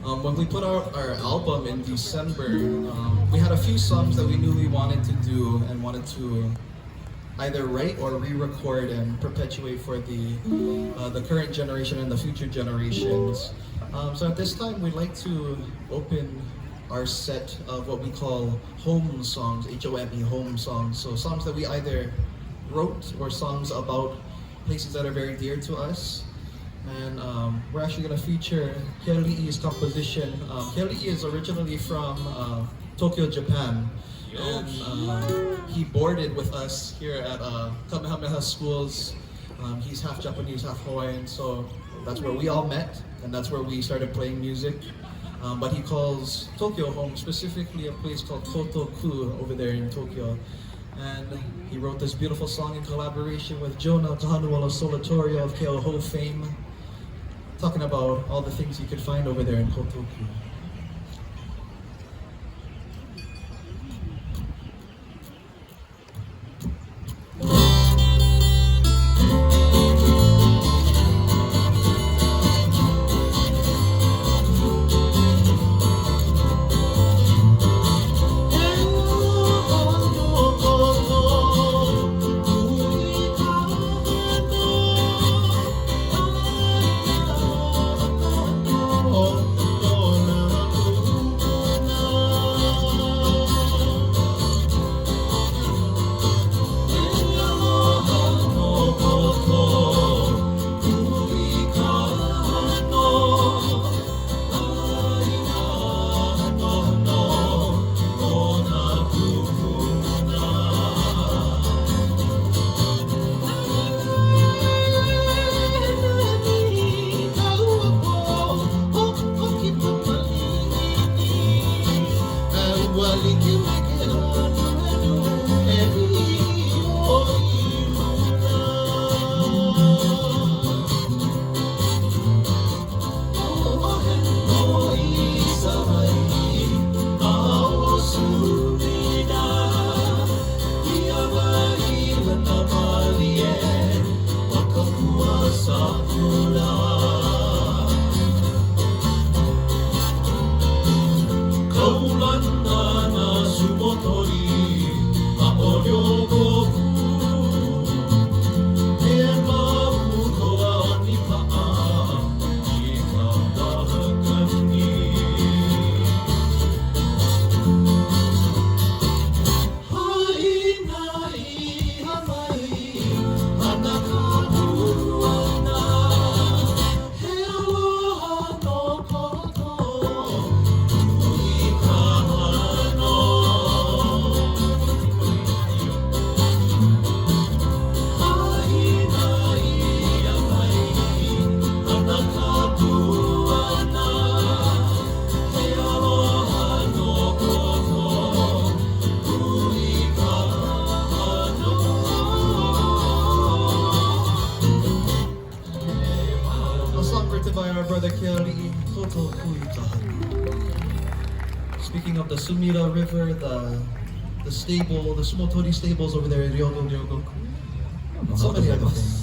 When we put out our album in December, we had a few songs that we knew we wanted to do and wanted to either write or re-record and perpetuate for the current generation and the future generations. So at this time, we'd like to open our set of what we call home songs, H-O-M-E, home songs. So songs that we either wrote or songs about places that are very dear to us. And we're actually going to feature Kealiʻi's composition. Kealiʻi is originally from Tokyo, Japan. And he boarded with us here at Kamehameha Schools. He's half Japanese, half Hawaiian, so that's where we all met, and that's where we started playing music. But he calls Tokyo home, specifically a place called Kotoku over there in Tokyo. And he wrote this beautiful song in collaboration with Jonah Kahanuala Solatorio of Kealiʻi fame, talking about all the things you could find over there in Kotoku. Speaking of the Sumida River, the stable, the Sumotori stables over there in Ryogo, so many other things.